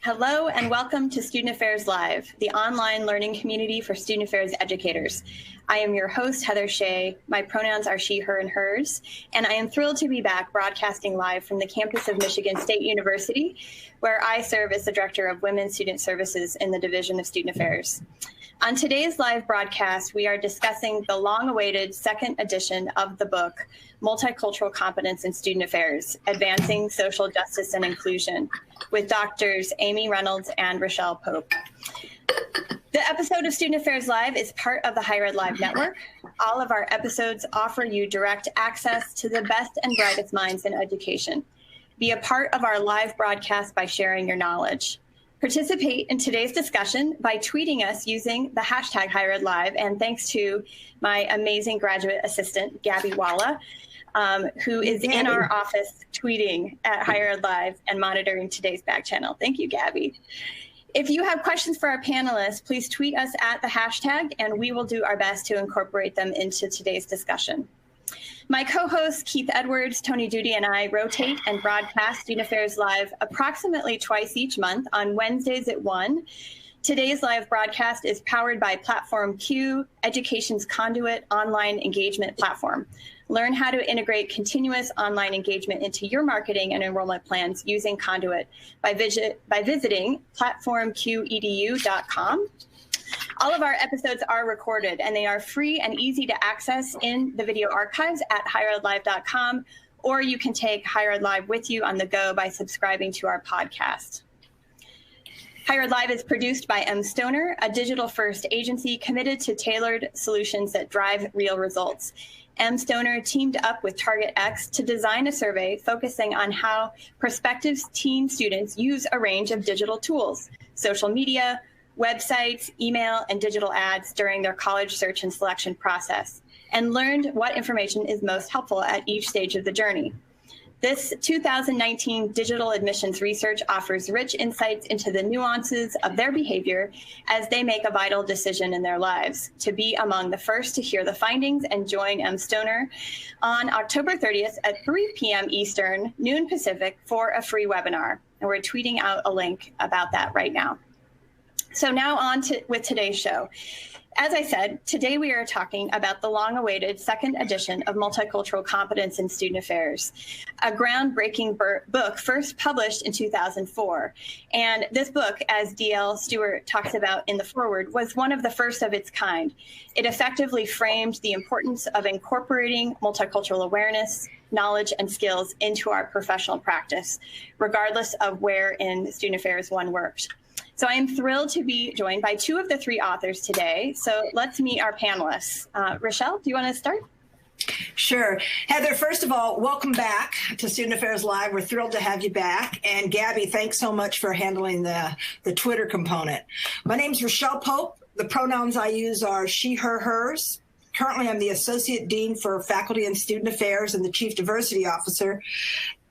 Hello and welcome to Student Affairs Live, the online learning community for student affairs educators. I am your host, Heather Shea. My pronouns are she, her, and hers, and I am thrilled to be back broadcasting live from the campus of Michigan State University, where I serve as the Director of Women's Student Services in the Division of Student Affairs. On today's live broadcast, we are discussing the long-awaited second edition of the book, Multicultural Competence in Student Affairs, Advancing Social Justice and Inclusion, with Doctors Amy Reynolds and Raechele Pope. The episode of Student Affairs Live is part of the Higher Ed Live Network. All of our episodes offer you direct access to the best and brightest minds in education. Be a part of our live broadcast by sharing your knowledge. Participate in today's discussion by tweeting us using the hashtag Higher Ed Live, and thanks to my amazing graduate assistant, Gabby Walla, who is in our office tweeting at Higher Ed Live and monitoring today's back channel. Thank you, Gabby. If you have questions for our panelists, please tweet us at the hashtag, and we will do our best to incorporate them into today's discussion. My co-hosts, Keith Edwards, Tony Duty, and I rotate and broadcast Student Affairs Live approximately twice each month on Wednesdays at 1. Today's live broadcast is powered by Platform Q, Education's conduit online engagement platform. Learn how to integrate continuous online engagement into your marketing and enrollment plans using Conduit by visiting platformqedu.com. All of our episodes are recorded, and they are free and easy to access in the video archives at higheredlive.com, or you can take Higher Ed Live with you on the go by subscribing to our podcast. Higher Ed Live is produced by M. Stoner, a digital-first agency committed to tailored solutions that drive real results. M. Stoner teamed up with TargetX to design a survey focusing on how prospective teen students use a range of digital tools, social media, websites, email, and digital ads during their college search and selection process, and learned what information is most helpful at each stage of the journey. This 2019 digital admissions research offers rich insights into the nuances of their behavior as they make a vital decision in their lives. To be among the first to hear the findings and join M. Stoner on October 30th at 3 p.m. Eastern, noon Pacific, for a free webinar. And we're tweeting out a link about that right now. So now on with today's show. As I said, today we are talking about the long-awaited second edition of Multicultural Competence in Student Affairs, a groundbreaking book first published in 2004. And this book, as D.L. Stewart talks about in the foreword, was one of the first of its kind. It effectively framed the importance of incorporating multicultural awareness, knowledge, and skills into our professional practice, regardless of where in student affairs one worked. So I am thrilled to be joined by two of the three authors today. So let's meet our panelists. Raechele, do you want to start? Sure. Heather, first of all, welcome back to Student Affairs Live. We're thrilled to have you back. And Gabby, thanks so much for handling the Twitter component. My name's Raechele Pope. The pronouns I use are she, her, hers. Currently, I'm the Associate Dean for Faculty and Student Affairs and the Chief Diversity Officer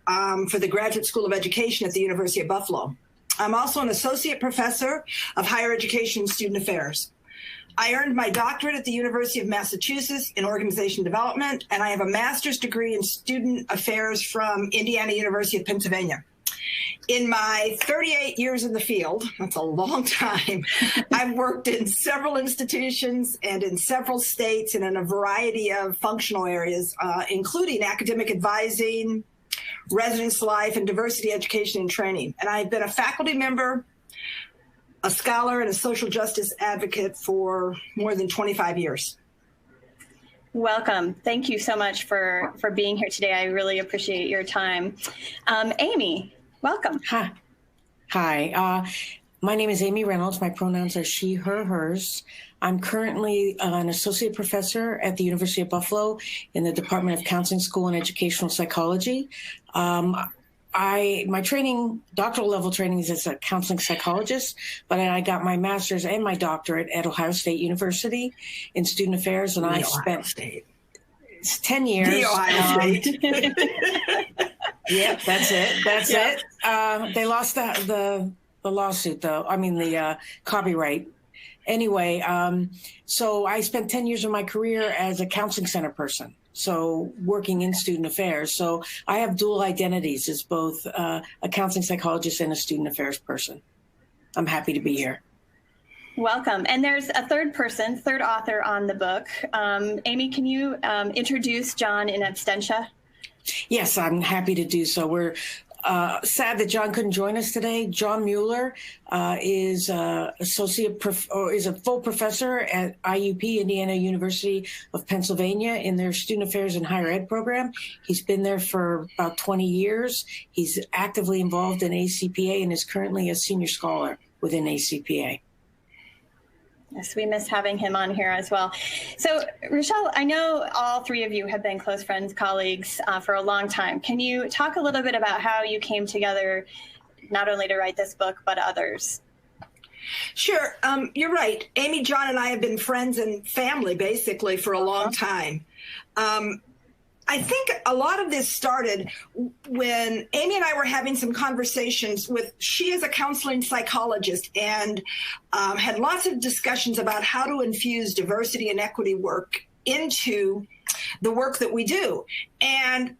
for the Graduate School of Education at the University of Buffalo. I'm also an associate professor of higher education and student affairs. I earned my doctorate at the University of Massachusetts in organization development, and I have a master's degree in student affairs from Indiana University of Pennsylvania. In my 38 years in the field, that's a long time, I've worked in several institutions and in several states and in a variety of functional areas, including academic advising, residence life, and diversity education and training. And I've been a faculty member, a scholar, and a social justice advocate for more than 25 years. Welcome. Thank you so much for being here today. I really appreciate your time. Amy, welcome. Hi. My name is Amy Reynolds. My pronouns are she, her, hers. I'm currently an associate professor at the University of Buffalo in the Department of Counseling School and Educational Psychology. My training, doctoral level training, is as a counseling psychologist, but I got my master's and my doctorate at Ohio State University in student affairs, and I spent 10 years. The Ohio State. Yep, that's it. They lost the lawsuit, though. I mean, the copyright. Anyway, so I spent 10 years of my career as a counseling center person, so working in student affairs. So I have dual identities as both a counseling psychologist and a student affairs person. I'm happy to be here. Welcome. And there's a third author on the book. Amy, can you introduce John in absentia? Yes, I'm happy to do so. We're sad that John couldn't join us today. John Mueller is a full professor at IUP, Indiana University of Pennsylvania, in their Student Affairs and Higher Ed program. He's been there for about 20 years. He's actively involved in ACPA and is currently a senior scholar within ACPA. Yes, we miss having him on here as well. So, Raechele, I know all three of you have been close friends, colleagues for a long time. Can you talk a little bit about how you came together, not only to write this book, but others? Sure. You're right. Amy, John, and I have been friends and family, basically, for a long time. I think a lot of this started when Amy and I were having some conversations she is a counseling psychologist and had lots of discussions about how to infuse diversity and equity work into the work that we do. And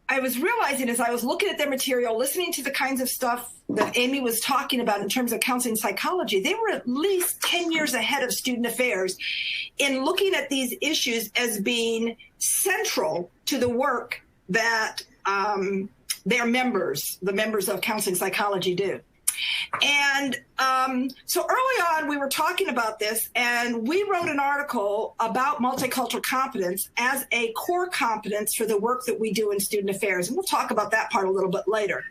I was realizing as I was looking at their material, listening to the kinds of stuff that Amy was talking about in terms of counseling psychology, they were at least 10 years ahead of student affairs in looking at these issues as being central to the work that their members, the members of counseling psychology, do. And so early on, we were talking about this, and we wrote an article about multicultural competence as a core competence for the work that we do in student affairs. And we'll talk about that part a little bit later.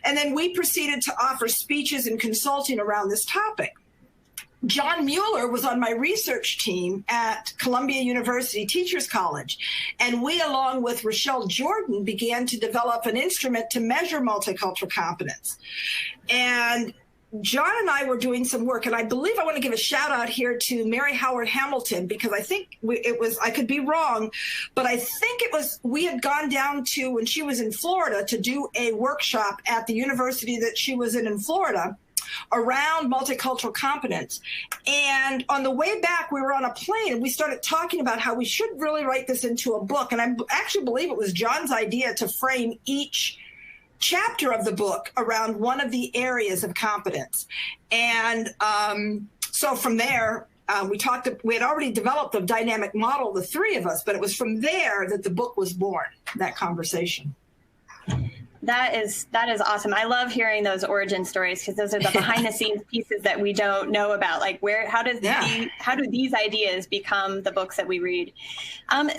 And then we proceeded to offer speeches and consulting around this topic. John Mueller was on my research team at Columbia University Teachers College, and we, along with Raechele Jordan, began to develop an instrument to measure multicultural competence. And John and I were doing some work, and I believe I want to give a shout out here to Mary Howard Hamilton, because I think I could be wrong, but I think we had gone down to, when she was in Florida, to do a workshop at the university that she was in Florida, around multicultural competence. And on the way back, we were on a plane and we started talking about how we should really write this into a book. And I actually believe it was John's idea to frame each chapter of the book around one of the areas of competence. And so from there, we had already developed a dynamic model, the three of us, but it was from there that the book was born, that conversation. That is awesome. I love hearing those origin stories, because those are the behind the scenes pieces that we don't know about. Like how do these ideas become the books that we read?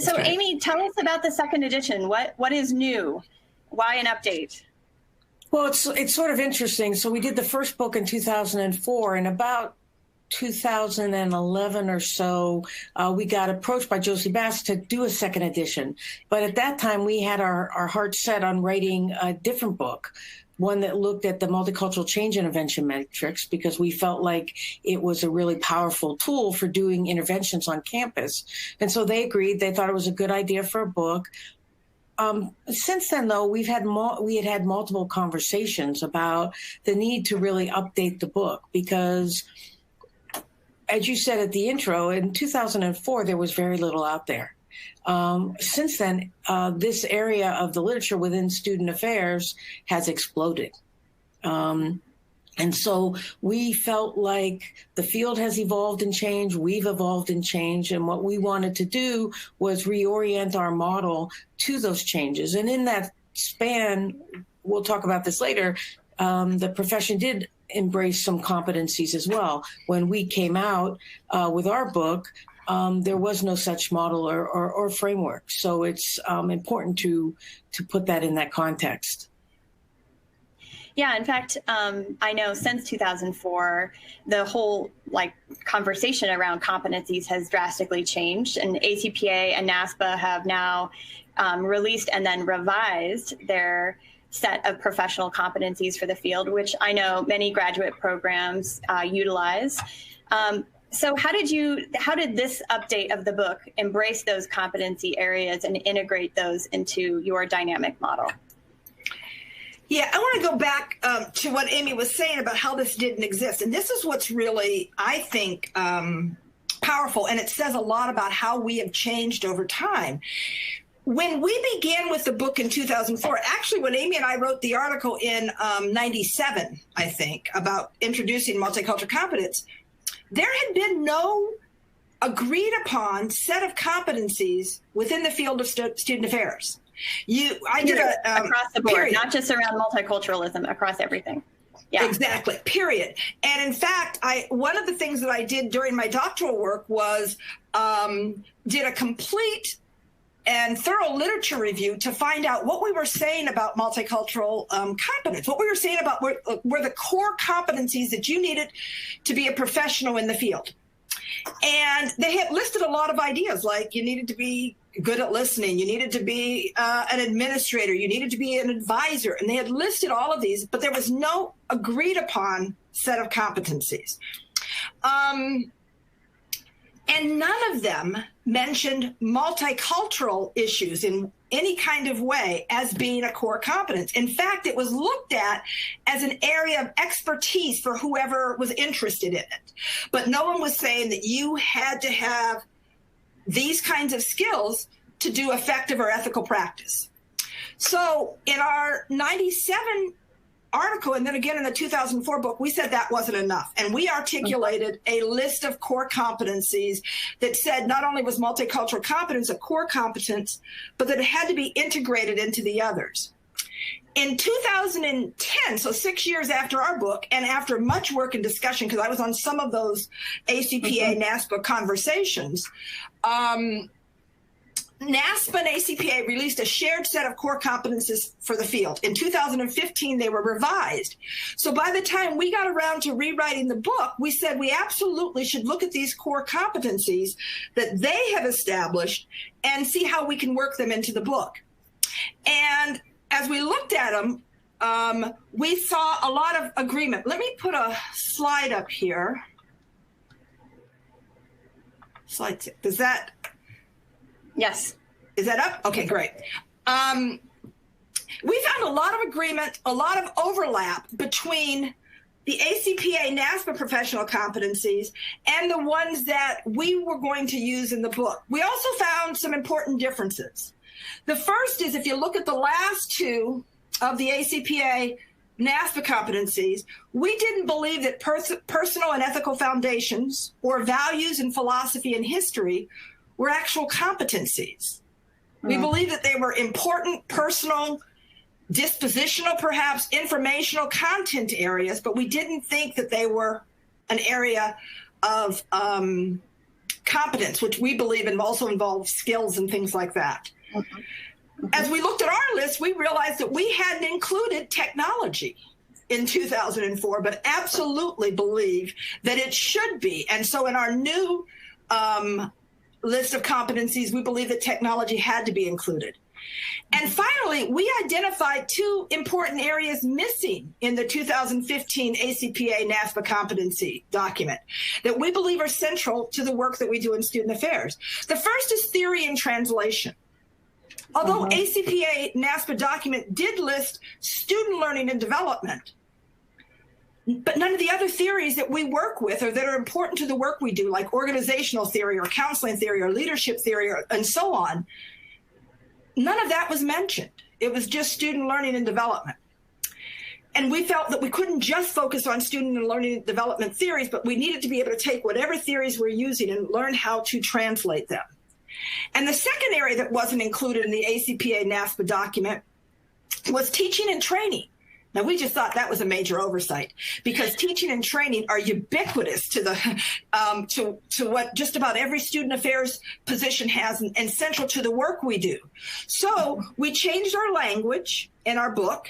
So right. Amy, tell us about the second edition. What is new? Why an update? Well, it's sort of interesting. So we did the first book in 2004, and about 2011 or so, we got approached by Josie Bass to do a second edition. But at that time, we had our heart set on writing a different book, one that looked at the multicultural change intervention metrics, because we felt like it was a really powerful tool for doing interventions on campus. And so they agreed. They thought it was a good idea for a book. Since then, though, we had had multiple conversations about the need to really update the book, because as you said at the intro, in 2004, there was very little out there. Since then, this area of the literature within student affairs has exploded. And so we felt like the field has evolved and changed, we've evolved and changed, and what we wanted to do was reorient our model to those changes. And in that span, we'll talk about this later, the profession did embrace some competencies as well. When we came out with our book, there was no such model or framework. So it's important to put that in that context. Yeah, in fact, I know since 2004, the whole conversation around competencies has drastically changed, and ACPA and NASPA have now released and then revised their set of professional competencies for the field, which I know many graduate programs utilize. So how did this update of the book embrace those competency areas and integrate those into your dynamic model? Yeah, I want to go back to what Amy was saying about how this didn't exist. And this is what's really, I think, powerful. And it says a lot about how we have changed over time. when we began with the book in 2004, actually when Amy and I wrote the article in 97, I think, about introducing multicultural competence, there had been no agreed upon set of competencies within the field of student affairs. I did across the board, period. Not just around multiculturalism, across everything. Yeah. Exactly, period. And in fact, one of the things that I did during my doctoral work was did a complete and thorough literature review to find out what we were saying about multicultural competence, what we were saying about were the core competencies that you needed to be a professional in the field. And they had listed a lot of ideas, like you needed to be good at listening, you needed to be an administrator, you needed to be an advisor, and they had listed all of these, but there was no agreed upon set of competencies. And none of them mentioned multicultural issues in any kind of way as being a core competence. In fact, it was looked at as an area of expertise for whoever was interested in it. But no one was saying that you had to have these kinds of skills to do effective or ethical practice. So in our 97 article, and then again in the 2004 book, we said that wasn't enough. And we articulated a list of core competencies that said not only was multicultural competence a core competence, but that it had to be integrated into the others. In 2010, so 6 years after our book, and after much work and discussion, because I was on some of those ACPA NASPA conversations, NASPA and ACPA released a shared set of core competencies for the field. In 2015, they were revised. So by the time we got around to rewriting the book, we said we absolutely should look at these core competencies that they have established and see how we can work them into the book. And as we looked at them, we saw a lot of agreement. Let me put a slide up here. Slide 6. Does that... Yes. Is that up? Okay, great. We found a lot of agreement, a lot of overlap between the ACPA NASPA professional competencies and the ones that we were going to use in the book. We also found some important differences. The first is if you look at the last two of the ACPA NASPA competencies, we didn't believe that personal and ethical foundations or values in philosophy and history were actual competencies. We believe that they were important, personal, dispositional, perhaps informational content areas, but we didn't think that they were an area of competence, which we believe also involves skills and things like that. As we looked at our list, we realized that we hadn't included technology in 2004, but absolutely believe that it should be. And so in our new list of competencies, we believe that technology had to be included. And finally, we identified two important areas missing in the 2015 ACPA NASPA competency document that we believe are central to the work that we do in student affairs. The first is theory and translation. Although ACPA NASPA document did list student learning and development, but none of the other theories that we work with or that are important to the work we do, like organizational theory or counseling theory or leadership theory and so on, none of that was mentioned. It was just student learning and development. And we felt that we couldn't just focus on student and learning and development theories, but we needed to be able to take whatever theories we're using and learn how to translate them. And the second area that wasn't included in the ACPA NASPA document was teaching and training. Now, we just thought that was a major oversight because teaching and training are ubiquitous to the to what just about every student affairs position has and central to the work we do. So we changed our language in our book.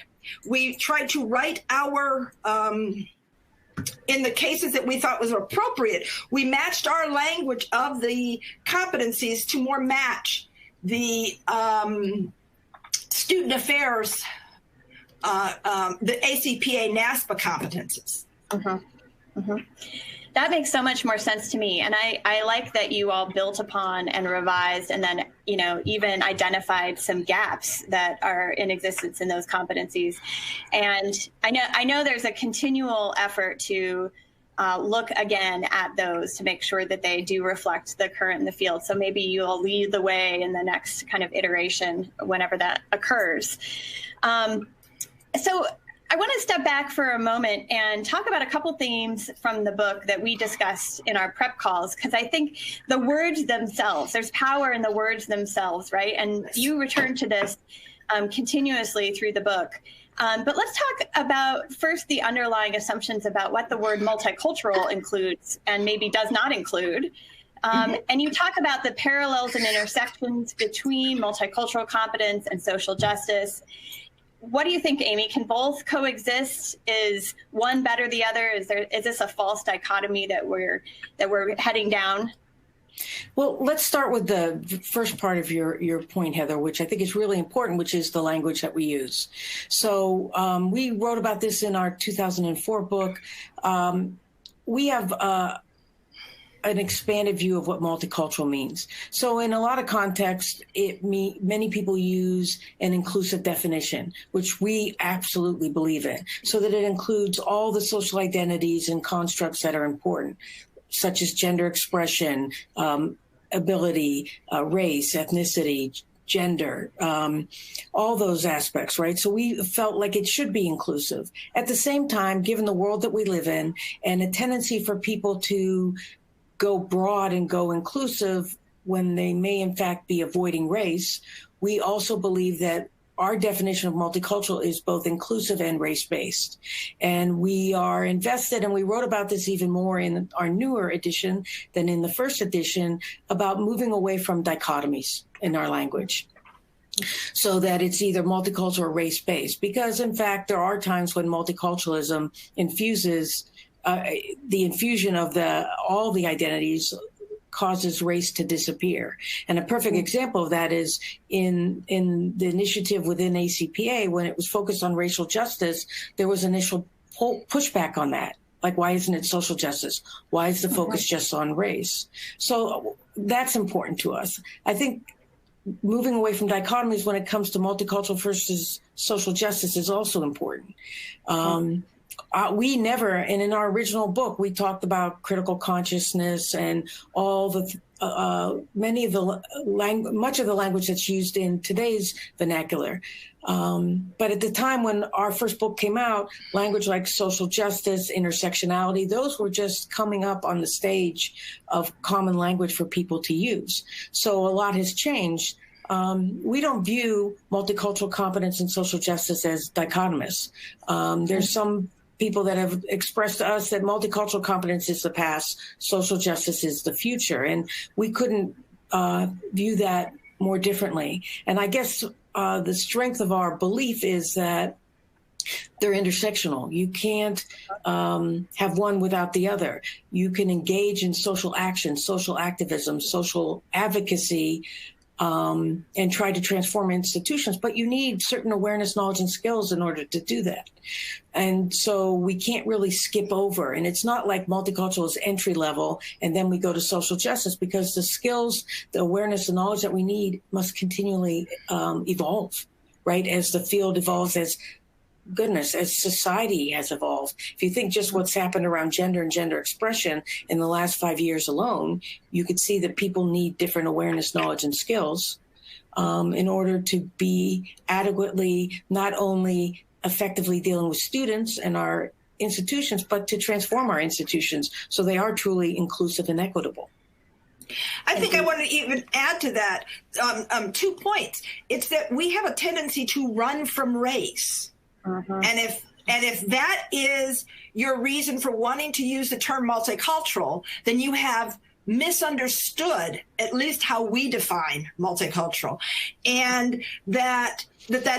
We tried to write our in the cases that we thought was appropriate, we matched our language of the competencies to more match the student affairs the ACPA NASPA competences. That makes so much more sense to me. And I like that you all built upon and revised and then, you know, even identified some gaps that are in existence in those competencies. And I know there's a continual effort to look again at those to make sure that they do reflect the current in the field. So maybe you'll lead the way in the next kind of iteration whenever that occurs. So I want to step back for a moment and talk about a couple themes from the book that we discussed in our prep calls, because I think the words themselves, there's power in the words themselves, right? And you return to this continuously through the book. But let's talk about first the underlying assumptions about what the word multicultural includes and maybe does not include. And you talk about the parallels and intersections between multicultural competence and social justice. What do you think, Amy? Can both coexist? Is one better than the other? Is this a false dichotomy that we're heading down? Well, let's start with the first part of your point, Heather, which I think is really important, which is the language that we use. So we wrote about this in our 2004 book. We have an expanded view of what multicultural means. So in a lot of contexts, many people use an inclusive definition, which we absolutely believe in, so that it includes all the social identities and constructs that are important, such as gender expression, ability, race, ethnicity, gender, all those aspects, right? So we felt like it should be inclusive. At the same time, given the world that we live in and a tendency for people to go broad and go inclusive when they may in fact be avoiding race, we also believe that our definition of multicultural is both inclusive and race-based. And we are invested, and we wrote about this even more in our newer edition than in the first edition, about moving away from dichotomies in our language, so that it's either multicultural or race-based. Because in fact, there are times when multiculturalism infuses the infusion of all the identities causes race to disappear. And a perfect example of that is in the initiative within ACPA, when it was focused on racial justice, there was initial pushback on that. Like, why isn't it social justice? Why is the focus just on race? So that's important to us. I think moving away from dichotomies when it comes to multicultural versus social justice is also important. We never, and in our original book, we talked about critical consciousness and all the much of the language that's used in today's vernacular. But at the time when our first book came out, language like social justice, intersectionality, those were just coming up on the stage of common language for people to use. So a lot has changed. We don't view multicultural competence and social justice as dichotomous. There's some people that have expressed to us that multicultural competence is the past, social justice is the future. And we couldn't view that more differently. And I guess the strength of our belief is that they're intersectional. You can't have one without the other. You can engage in social action, social activism, social advocacy, and try to transform institutions, but you need certain awareness, knowledge, and skills in order to do that. And so we can't really skip over. And it's not like multicultural is entry level and then we go to social justice, because the skills, the awareness, the knowledge that we need must continually evolve, right? As the field evolves, as society has evolved. If you think just what's happened around gender and gender expression in the last 5 years alone, you could see that people need different awareness, knowledge, and skills in order to be adequately, not only effectively dealing with students and our institutions, but to transform our institutions so they are truly inclusive and equitable. I think I want to even add to that 2 points. It's that we have a tendency to run from race. And if that is your reason for wanting to use the term multicultural, then you have misunderstood at least how we define multicultural, and that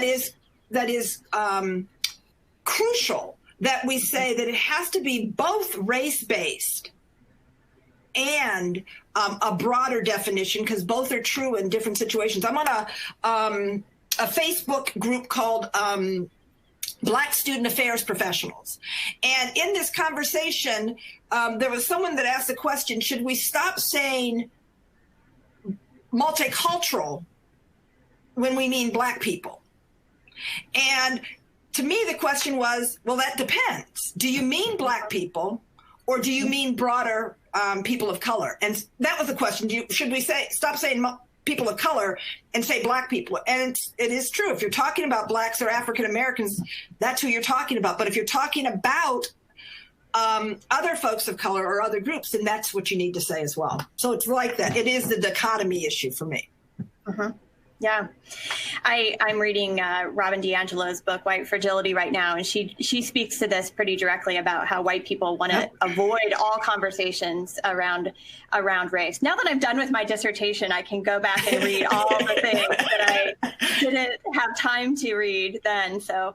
is crucial that we say that it has to be both race-based and a broader definition, because both are true in different situations. I'm on a Facebook group called Black Student Affairs Professionals. And in this conversation, there was someone that asked the question, should we stop saying multicultural when we mean Black people? And to me, the question was, well, that depends. Do you mean Black people, or do you mean broader people of color? And that was the question. Should we stop saying people of color and say Black people? And it is true. If you're talking about Blacks or African Americans, that's who you're talking about. But if you're talking about other folks of color or other groups, then that's what you need to say as well. So it's like that. It is the dichotomy issue for me. Mm-hmm. Yeah. I'm reading Robin DiAngelo's book, White Fragility, right now, and she speaks to this pretty directly about how white people want to avoid all conversations around race. Now that I'm done with my dissertation, I can go back and read all the things that I didn't have time to read then. So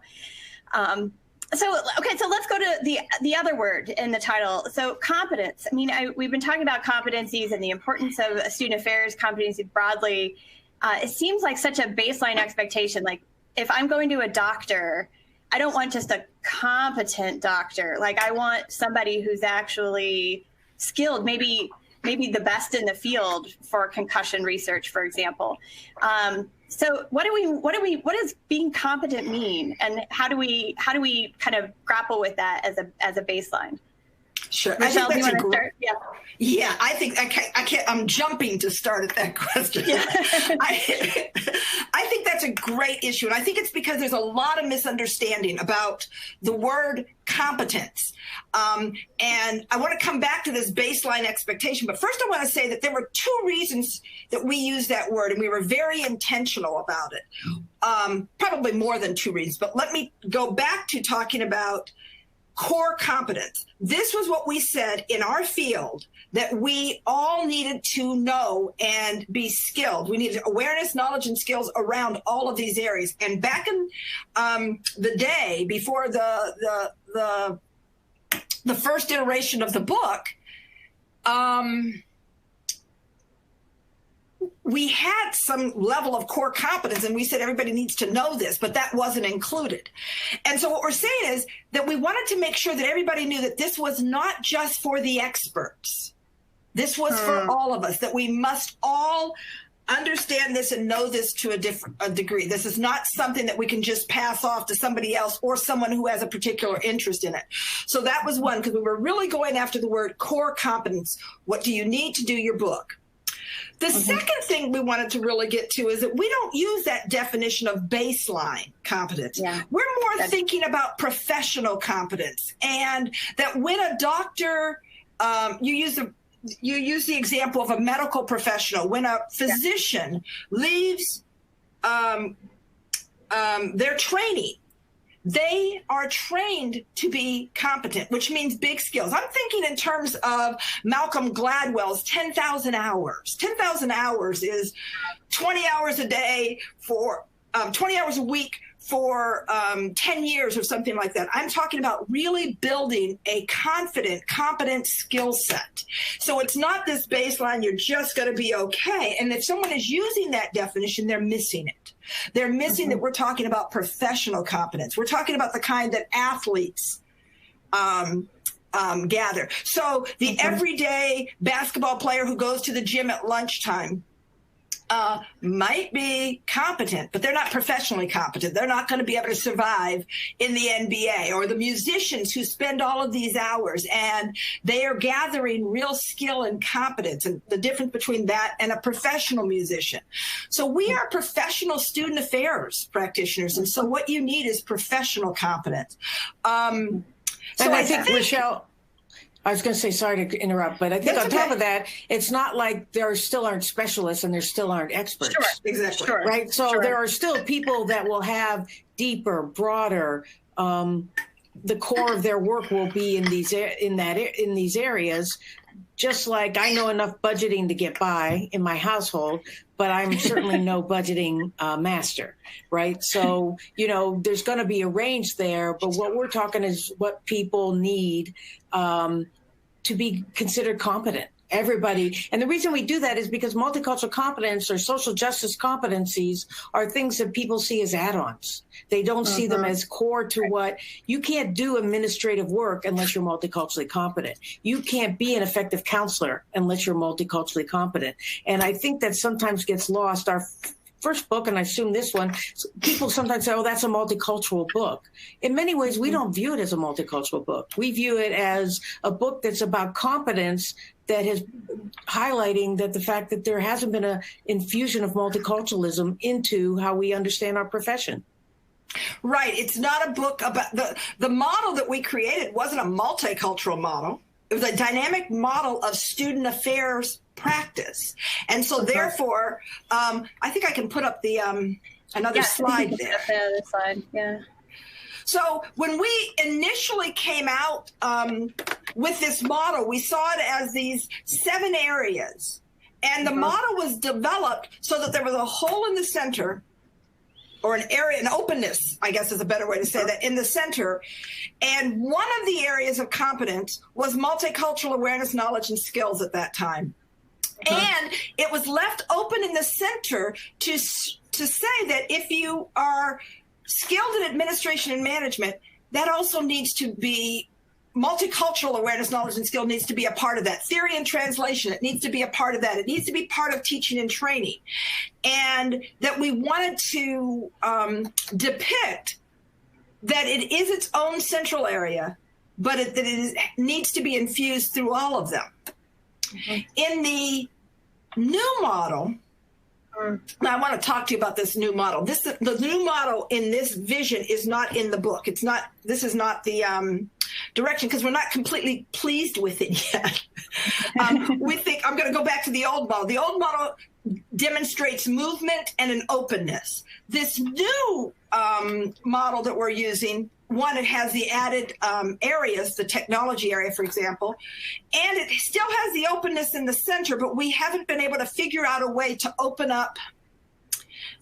let's go to the other word in the title. So competence. I mean, we've been talking about competencies and the importance of student affairs competencies broadly. It seems like such a baseline expectation. Like if I'm going to a doctor, I don't want just a competent doctor. Like I want somebody who's actually skilled, maybe the best in the field for concussion research, for example. So what does being competent mean, and how do we kind of grapple with that as a baseline? Sure. Raechele, do you want to start? Yeah, I think I can't. I'm jumping to start at that question. Yeah. I think that's a great issue, and I think it's because there's a lot of misunderstanding about the word competence. And I want to come back to this baseline expectation. But first, I want to say that there were two reasons that we used that word, and we were very intentional about it. Probably more than two reasons. But let me go back to talking about core competence. This was what we said in our field that we all needed to know and be skilled. We needed awareness, knowledge, and skills around all of these areas. And back in the day before the first iteration of the book, we had some level of core competence, and we said everybody needs to know this, but that wasn't included. And so what we're saying is that we wanted to make sure that everybody knew that this was not just for the experts. This was for all of us, that we must all understand this and know this to a degree. This is not something that we can just pass off to somebody else or someone who has a particular interest in it. So that was one, because we were really going after the word core competence. What do you need to do your book? The second thing we wanted to really get to is that we don't use that definition of baseline competence. Yeah. We're more thinking about professional competence, and that when a doctor, you use the example of a medical professional. When a physician leaves their training, they are trained to be competent, which means big skills. I'm thinking in terms of Malcolm Gladwell's 10,000 hours. 10,000 hours is 20 hours a day for 20 hours a week for 10 years or something like that. I'm talking about really building a confident, competent skill set. So it's not this baseline, you're just going to be okay. And if someone is using that definition, they're missing it. They're missing that we're talking about professional competence. We're talking about the kind that athletes gather. So the everyday basketball player who goes to the gym at lunchtime might be competent, but they're not professionally competent. They're not going to be able to survive in the NBA. Or the musicians who spend all of these hours and they are gathering real skill and competence, and the difference between that and a professional musician. So we are professional student affairs practitioners, and so what you need is professional competence. And I think Raechele, I was going to say, sorry to interrupt, but I think on top of that, it's not like there still aren't specialists and there still aren't experts. Sure, exactly. Sure. Right. So there are still people that will have deeper, broader, the core of their work will be in these areas. Just like I know enough budgeting to get by in my household, but I'm certainly no budgeting master, right? So, there's going to be a range there, but what we're talking is what people need to be considered competent. Everybody. And the reason we do that is because multicultural competence or social justice competencies are things that people see as add-ons. They don't see them as core to what you can't do administrative work unless you're multiculturally competent. You can't be an effective counselor unless you're multiculturally competent. And I think that sometimes gets lost. Our first book, and I assume this one, people sometimes say, oh, that's a multicultural book. In many ways, we don't view it as a multicultural book. We view it as a book that's about competence, that is highlighting that the fact that there hasn't been an infusion of multiculturalism into how we understand our profession. Right. It's not a book about the model that we created wasn't a multicultural model. It was a dynamic model of student affairs practice. And so therefore, I think I can put up the another slide there. The other slide, yeah. So when we initially came out with this model, we saw it as these 7 areas. And the model was developed so that there was a hole in the center, or an area, an openness, I guess is a better way to say that, in the center. And one of the areas of competence was multicultural awareness, knowledge, and skills at that time. And it was left open in the center to say that if you are skilled in administration and management, that also needs to be multicultural awareness, knowledge, and skill needs to be a part of that. Theory and translation, it needs to be a part of that. It needs to be part of teaching and training. And that we wanted to depict that it is its own central area, but that it needs to be infused through all of them. In the new model, now I want to talk to you about this new model. The new model in this vision is not in the book. This is not the direction, because we're not completely pleased with it yet. We think, I'm going to go back to the old model. The old model demonstrates movement and an openness. This new model that we're using, one, it has the added areas, the technology area, for example, and it still has the openness in the center, but we haven't been able to figure out a way to open up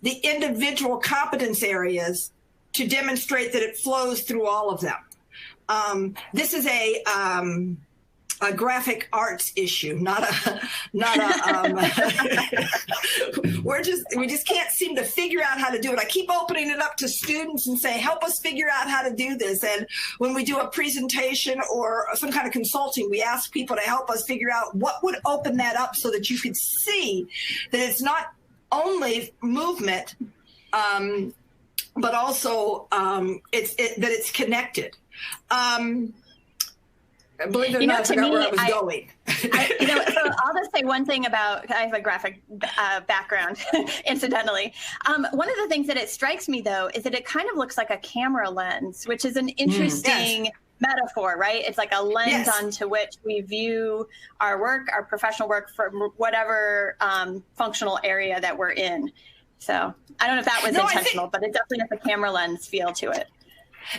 the individual competence areas to demonstrate that it flows through all of them. This is a graphic arts issue, not a we just can't seem to figure out how to do it. I keep opening it up to students and say, help us figure out how to do this. And when we do a presentation or some kind of consulting, we ask people to help us figure out what would open that up so that you could see that it's not only movement, but also that it's connected. Believe it or not, I forgot where I was going. So I'll just say one thing about, I have a graphic background, incidentally. One of the things that it strikes me, though, is that it kind of looks like a camera lens, which is an interesting metaphor, right? It's like a lens onto which we view our work, our professional work, from whatever functional area that we're in. So I don't know if that was intentional, but it definitely has a camera lens feel to it.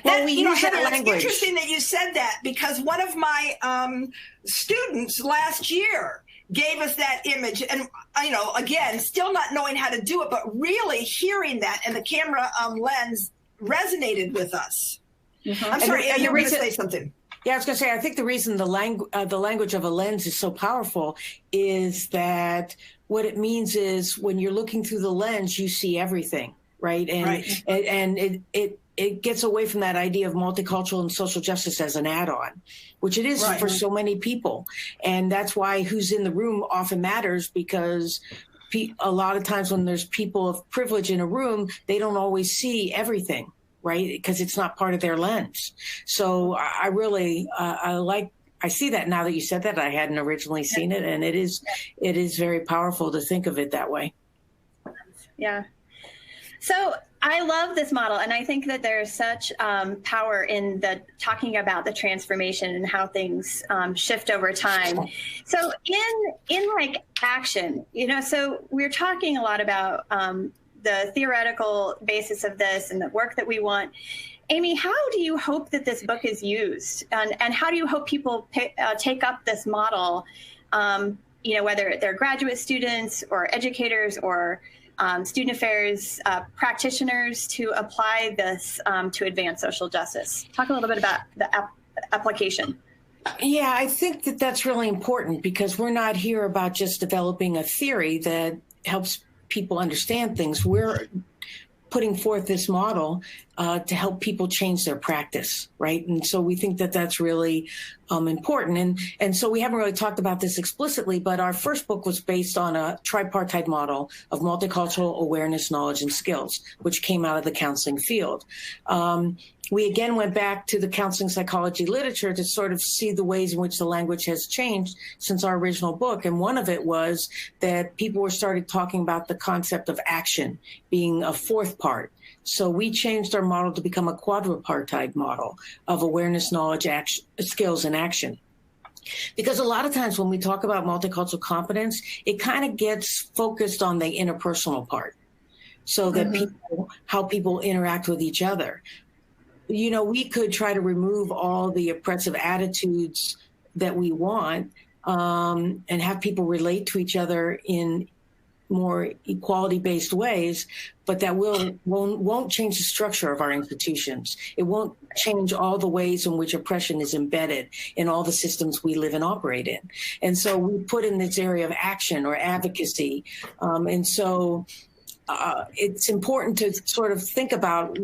Well, Heather, it's interesting that you said that, because one of my students last year gave us that image, and again, still not knowing how to do it, but really hearing that, and the camera lens resonated with us. I'm sorry, you were going to say something. Yeah, I was going to say, I think the reason the language of a lens is so powerful is that what it means is when you're looking through the lens, you see everything, right? And it gets away from that idea of multicultural and social justice as an add-on, which it is for so many people. And that's why who's in the room often matters, because a lot of times when there's people of privilege in a room, they don't always see everything, right? Because it's not part of their lens. So I really, I see that now that you said that. I hadn't originally seen it, and it is very powerful to think of it that way. Yeah. So I love this model, and I think that there's such power in the talking about the transformation and how things shift over time. So in like action, so we're talking a lot about the theoretical basis of this and the work that we want. Amy, how do you hope that this book is used, and how do you hope people take up this model? Whether they're graduate students or educators or student affairs practitioners, to apply this to advance social justice. Talk a little bit about the application. Yeah, I think that that's really important, because we're not here about just developing a theory that helps people understand things. putting forth this model to help people change their practice, right? And so we think that that's really important. And so we haven't really talked about this explicitly, but our first book was based on a tripartite model of multicultural awareness, knowledge, and skills, which came out of the counseling field. We again went back to the counseling psychology literature to sort of see the ways in which the language has changed since our original book. And one of it was that people started talking about the concept of action being a fourth part. So we changed our model to become a quadripartite model of awareness, knowledge, action, skills, and action. Because a lot of times when we talk about multicultural competence, it kind of gets focused on the interpersonal part. So that how people interact with each other. You know, we could try to remove all the oppressive attitudes that we want and have people relate to each other in more equality-based ways, but that won't change the structure of our institutions. It won't change all the ways in which oppression is embedded in all the systems we live and operate in. And so we put in this area of action or advocacy. And so it's important to sort of think about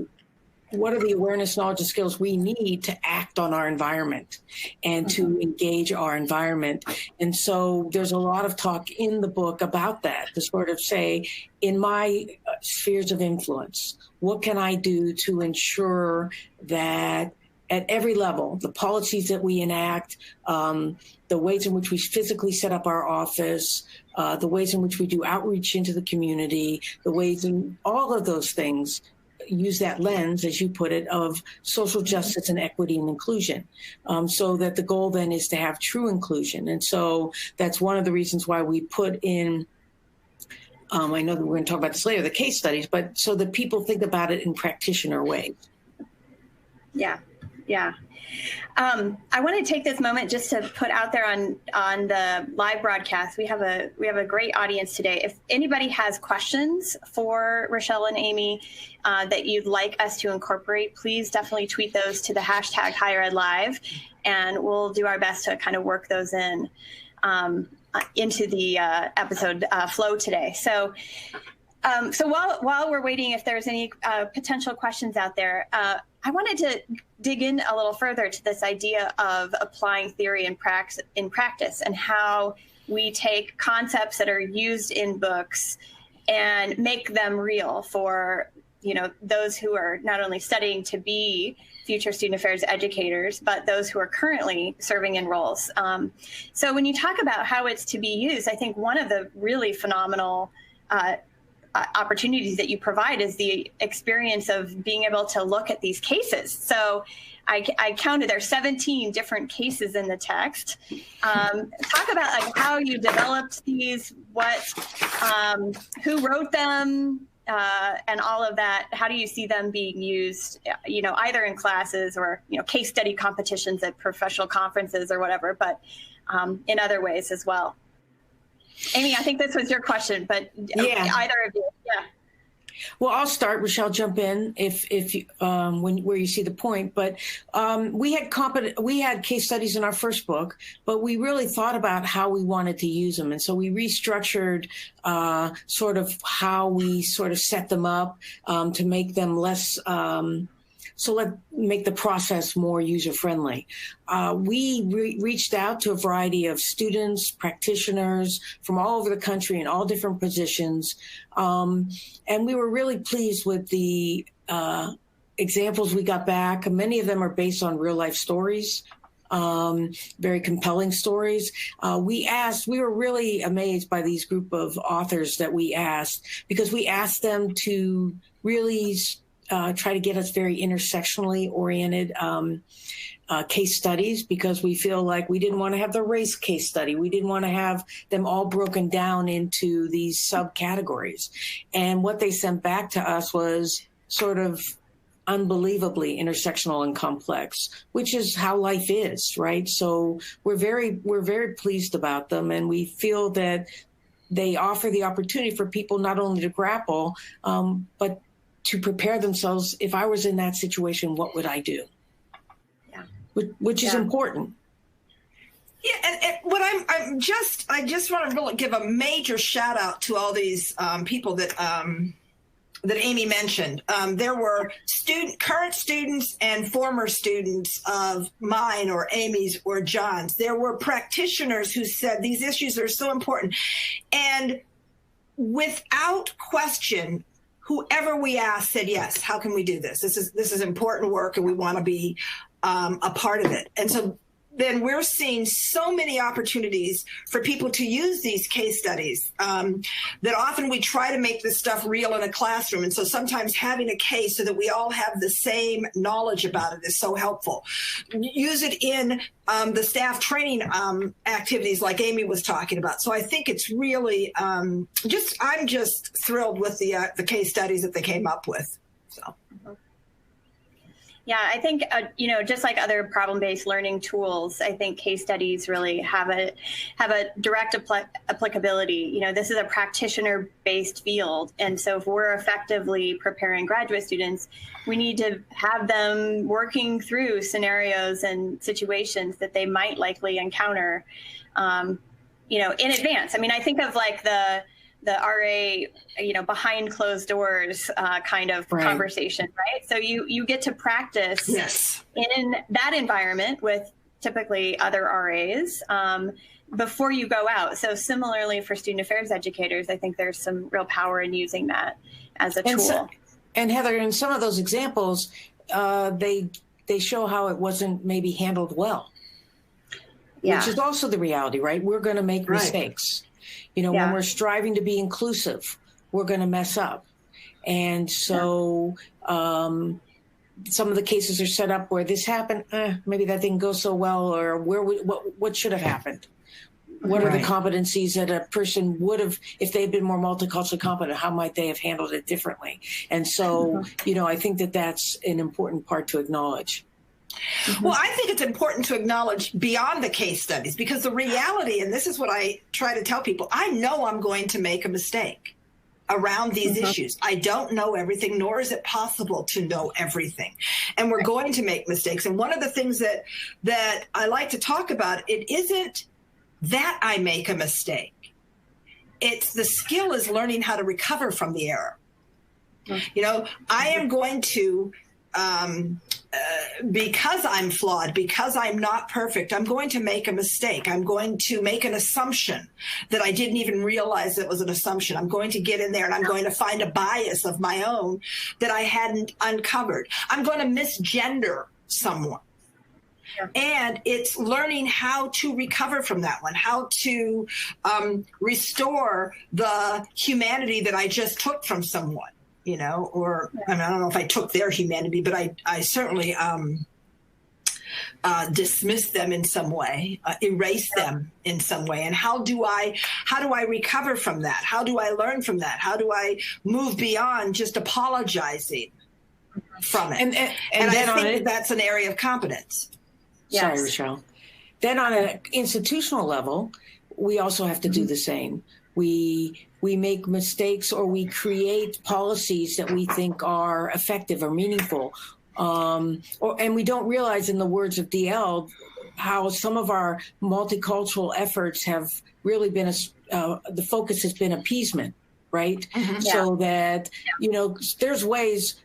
what are the awareness, knowledge, and skills we need to act on our environment and to engage our environment. And so there's a lot of talk in the book about that, to sort of say, in my spheres of influence, what can I do to ensure that at every level, the policies that we enact, the ways in which we physically set up our office, the ways in which we do outreach into the community, the ways in all of those things use that lens, as you put it, of social justice and equity and inclusion, so that the goal then is to have true inclusion. And so that's one of the reasons why we put in, I know that we're going to talk about this later, the case studies, but so that people think about it in practitioner ways. Yeah. I want to take this moment just to put out there on the live broadcast. We have a great audience today. If anybody has questions for Raechele and Amy that you'd like us to incorporate, please definitely tweet those to the hashtag HigherEdLive, and we'll do our best to kind of work those in into the episode flow today. So while we're waiting, if there's any potential questions out there, I wanted to dig in a little further to this idea of applying theory in practice and how we take concepts that are used in books and make them real for, you know, those who are not only studying to be future student affairs educators, but those who are currently serving in roles. So when you talk about how it's to be used, I think one of the really phenomenal opportunities that you provide is the experience of being able to look at these cases. So I counted there's 17 different cases in the text. Talk about like how you developed these, who wrote them, and all of that. How do you see them being used, you know, either in classes or, you know, case study competitions at professional conferences or whatever, but in other ways as well. Amy, I think this was your question, but yeah. Either of you, yeah. Well, I'll start. Raechele, jump in if where you see the point. But we had case studies in our first book, but we really thought about how we wanted to use them, and so we restructured sort of how we sort of set them up to make them less. Make the process more user-friendly. We reached out to a variety of students, practitioners from all over the country in all different positions. And we were really pleased with the examples we got back. Many of them are based on real-life stories, very compelling stories. We were really amazed by these group of authors that we asked, because we asked them to really try to get us very intersectionally oriented case studies, because we feel like we didn't want to have the race case study. We didn't want to have them all broken down into these subcategories. And what they sent back to us was sort of unbelievably intersectional and complex, which is how life is, right? So we're very pleased about them, and we feel that they offer the opportunity for people not only to grapple, but to prepare themselves. If I was in that situation, what would I do? Yeah. Which is important. Yeah, and what I just want to really give a major shout out to all these people that that Amy mentioned. There were current students and former students of mine or Amy's or John's. There were practitioners who said these issues are so important. And without question, whoever we asked said, yes, how can we do this? This is important work and we want to be a part of it. And so then we're seeing so many opportunities for people to use these case studies that often we try to make this stuff real in a classroom. And so sometimes having a case so that we all have the same knowledge about it is so helpful. Use it in the staff training activities like Amy was talking about. So I think it's really I'm just thrilled with the case studies that they came up with. So. Yeah, I think, just like other problem-based learning tools, I think case studies really have a direct applicability. This is a practitioner-based field. And so if we're effectively preparing graduate students, we need to have them working through scenarios and situations that they might likely encounter, in advance. I mean, I think of like the RA, behind closed doors kind of conversation, right? So you get to practice in that environment with typically other RAs before you go out. So similarly for student affairs educators, I think there's some real power in using that as a tool. And Heather, in some of those examples, they show how it wasn't maybe handled well, which is also the reality, right? We're going to make mistakes. When we're striving to be inclusive, we're going to mess up. And so some of the cases are set up where this happened, maybe that didn't go so well, or what should have happened? What are the competencies that a person would have, if they'd been more multiculturally competent, how might they have handled it differently? And so, I think that that's an important part to acknowledge. Well, I think it's important to acknowledge beyond the case studies, because the reality, and this is what I try to tell people, I know I'm going to make a mistake around these issues. I don't know everything, nor is it possible to know everything. And we're going to make mistakes. And one of the things that I like to talk about, it isn't that I make a mistake. It's the skill is learning how to recover from the error. I am going to because I'm flawed, because I'm not perfect, I'm going to make a mistake. I'm going to make an assumption that I didn't even realize it was an assumption. I'm going to get in there and I'm going to find a bias of my own that I hadn't uncovered. I'm going to misgender someone. And it's learning how to recover from that one, how to restore the humanity that I just took from someone. Or I don't know if I took their humanity, but I certainly dismissed them in some way, erased them in some way. And how do I recover from that? How do I learn from that? How do I move beyond just apologizing from it? And I think that's an area of competence. Sorry, Raechele. Then on an institutional level, we also have to do the same. We make mistakes, or we create policies that we think are effective or meaningful. And we don't realize, in the words of DL, how some of our multicultural efforts have really been, the focus has been appeasement, right? So that, there's ways,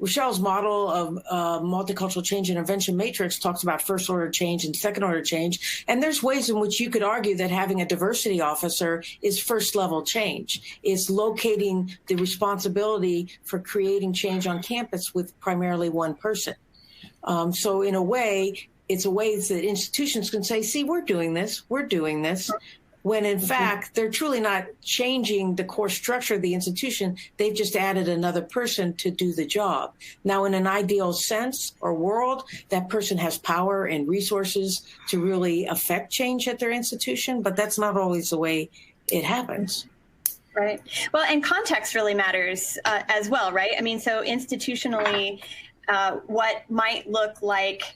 Raechele's model of multicultural change intervention matrix talks about first order change and second order change. And there's ways in which you could argue that having a diversity officer is first level change. It's locating the responsibility for creating change on campus with primarily one person. So in a way, it's a way that institutions can say, see, we're doing this, when in fact, they're truly not changing the core structure of the institution. They've just added another person to do the job. Now, in an ideal sense or world, that person has power and resources to really affect change at their institution, but that's not always the way it happens. Right. Well, and context really matters as well, right? I mean, so institutionally, what might look like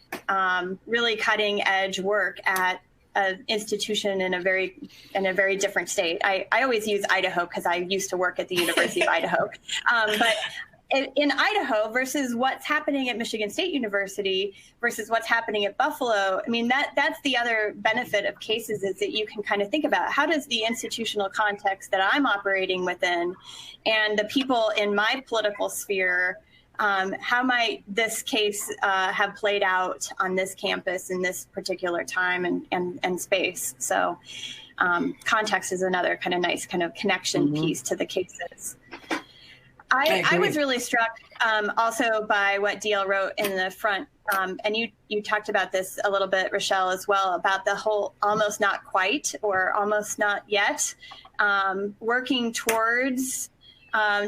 really cutting edge work at an institution in a very different state. I always use Idaho because I used to work at the University of Idaho. But in Idaho versus what's happening at Michigan State University versus what's happening at Buffalo. I mean, that's the other benefit of cases, is that you can kind of think about, how does the institutional context that I'm operating within and the people in my political sphere, how might this case have played out on this campus in this particular time and space? So context is another kind of nice kind of connection piece to the cases. I was really struck also by what DL wrote in the front, and you talked about this a little bit, Raechele, as well, about the whole almost not quite or almost not yet, working towards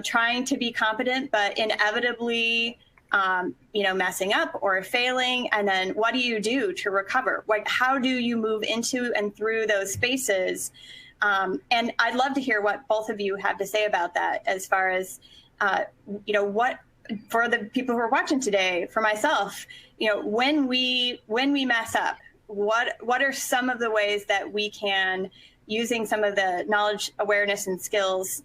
trying to be competent, but inevitably, messing up or failing. And then what do you do to recover? Like, how do you move into and through those spaces? And I'd love to hear what both of you have to say about that, as far as, what, for the people who are watching today, for myself, when we mess up, what are some of the ways that we can, using some of the knowledge, knowledge and skills,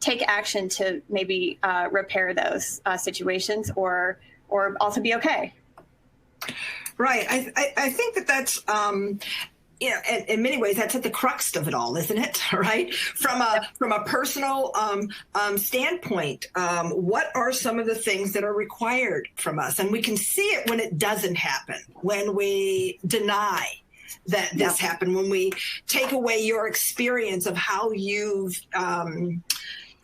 take action to maybe repair those situations or also be okay? Right. I think that's, in many ways, that's at the crux of it all, isn't it? Right. From a personal standpoint, what are some of the things that are required from us? And we can see it when it doesn't happen, when we deny that this happened, when we take away your experience of how you've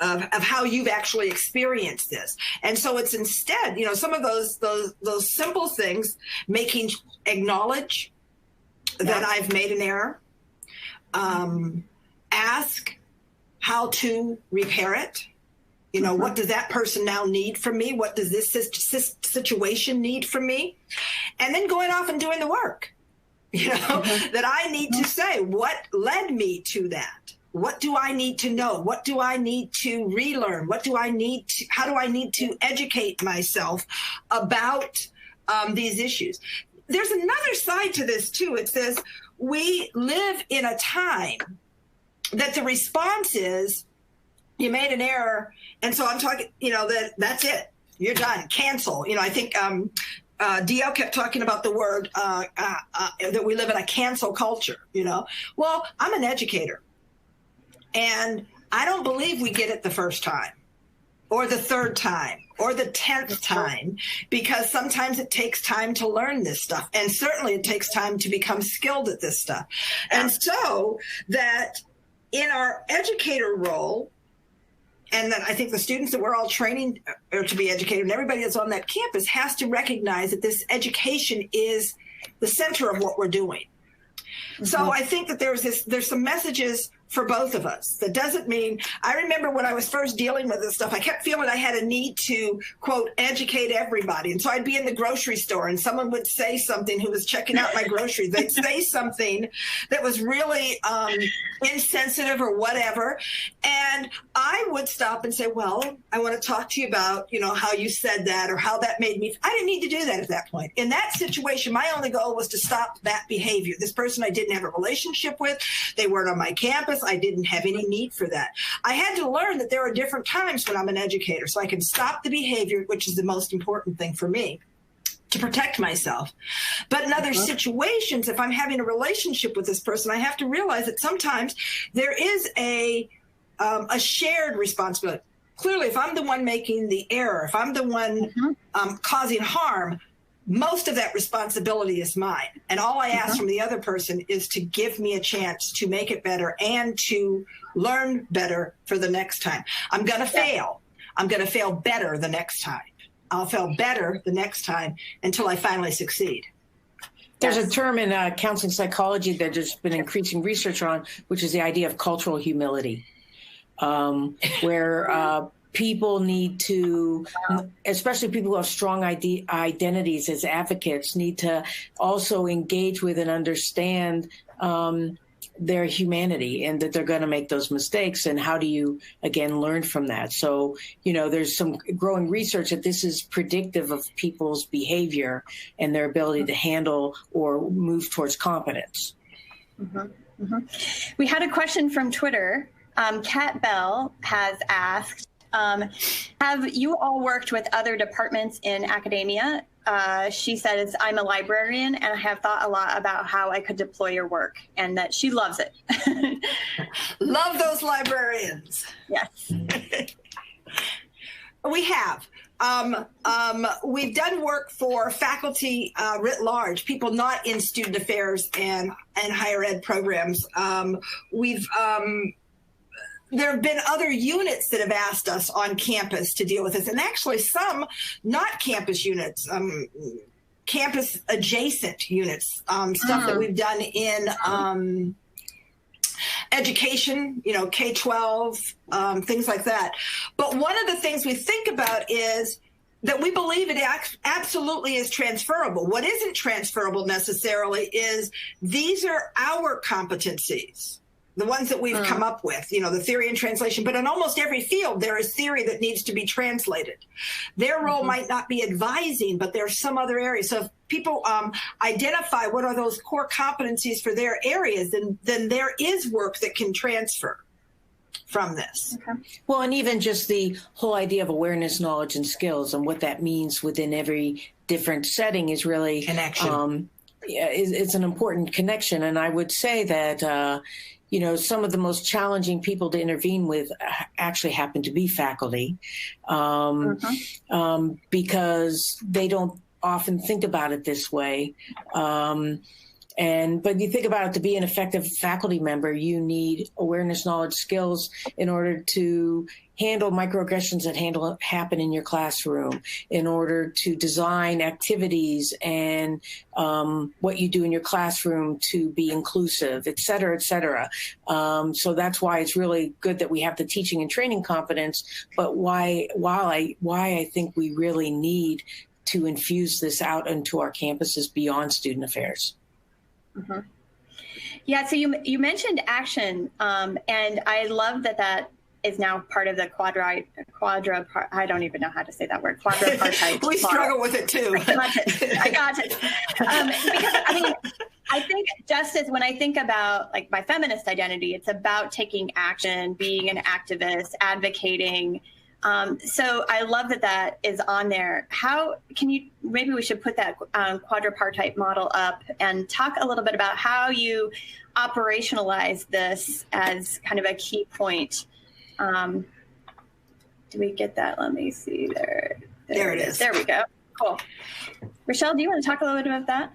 of how you've actually experienced this. And so it's instead, some of those simple things, acknowledge that I've made an error, ask how to repair it. What does that person now need from me? What does this situation need from me? And then going off and doing the work, that I need to say, what led me to that? What do I need to know? What do I need to relearn? How do I need to educate myself about these issues? There's another side to this too. It says we live in a time that the response is, you made an error. And so I'm talking, that's it. You're done. Cancel. I think DL kept talking about the word that we live in a cancel culture, Well, I'm an educator. And I don't believe we get it the first time or the third time or the 10th time, because sometimes it takes time to learn this stuff. And certainly it takes time to become skilled at this stuff. And so that in our educator role, and then I think the students that we're all training to be educated, and everybody that's on that campus has to recognize that this education is the center of what we're doing. So I think that there's some messages for both of us. That doesn't mean, I remember when I was first dealing with this stuff, I kept feeling I had a need to, quote, educate everybody. And so I'd be in the grocery store and someone would say something who was checking out my groceries. They'd say something that was really insensitive or whatever. And I would stop and say, well, I want to talk to you about, how you said that or how that made me. I didn't need to do that at that point. In that situation, my only goal was to stop that behavior. This person I didn't have a relationship with. They weren't on my campus. I didn't have any need for that. I had to learn that there are different times when I'm an educator, so I can stop the behavior, which is the most important thing for me, to protect myself. But in other situations, if I'm having a relationship with this person, I have to realize that sometimes there is a shared responsibility. Clearly, if I'm the one making the error, if I'm the one causing harm, most of that responsibility is mine. And all I ask from the other person is to give me a chance to make it better and to learn better for the next time. I'm going to fail. I'm going to fail better the next time. I'll fail better the next time until I finally succeed. There's a term in counseling psychology that there's been increasing research on, which is the idea of cultural humility, where people need to, especially people who have strong identities as advocates, need to also engage with and understand their humanity and that they're going to make those mistakes. And how do you, again, learn from that? So, there's some growing research that this is predictive of people's behavior and their ability to handle or move towards competence. We had a question from Twitter. Kat Bell has asked, Have you all worked with other departments in academia? She says, I'm a librarian and I have thought a lot about how I could deploy your work, and that she loves it. Love those librarians. Yes. We have. We've done work for faculty writ large, people not in student affairs and higher ed programs. There have been other units that have asked us on campus to deal with this, and actually some not campus units, campus adjacent units, stuff that we've done in education, K-12, things like that. But one of the things we think about is that we believe it absolutely is transferable. What isn't transferable necessarily is these are our competencies, the ones that we've come up with, the theory and translation. But in almost every field, there is theory that needs to be translated. Their role might not be advising, but there's some other areas. So if people identify what are those core competencies for their areas, then there is work that can transfer from this. Okay. Well, and even just the whole idea of awareness, knowledge, and skills, and what that means within every different setting is really connection. It's an important connection. And I would say that some of the most challenging people to intervene with actually happen to be faculty, because they don't often think about it this way. But you think about it, to be an effective faculty member, you need awareness, knowledge, skills in order to handle microaggressions that happen in your classroom, in order to design activities and what you do in your classroom to be inclusive, et cetera, et cetera. So that's why it's really good that we have the teaching and training competence, but why I think we really need to infuse this out into our campuses beyond student affairs. Mm-hmm. Yeah, so you mentioned action, and I love that is now part of the I don't even know how to say that word, quadripartite. We struggle with it too. I got it. Because I think just as when I think about like my feminist identity, it's about taking action, being an activist, advocating. So I love that is on there. Maybe we should put that quadripartite model up and talk a little bit about how you operationalize this as kind of a key point. Do we get that? Let me see there. There it is. There we go. Cool. Raechele, do you want to talk a little bit about that?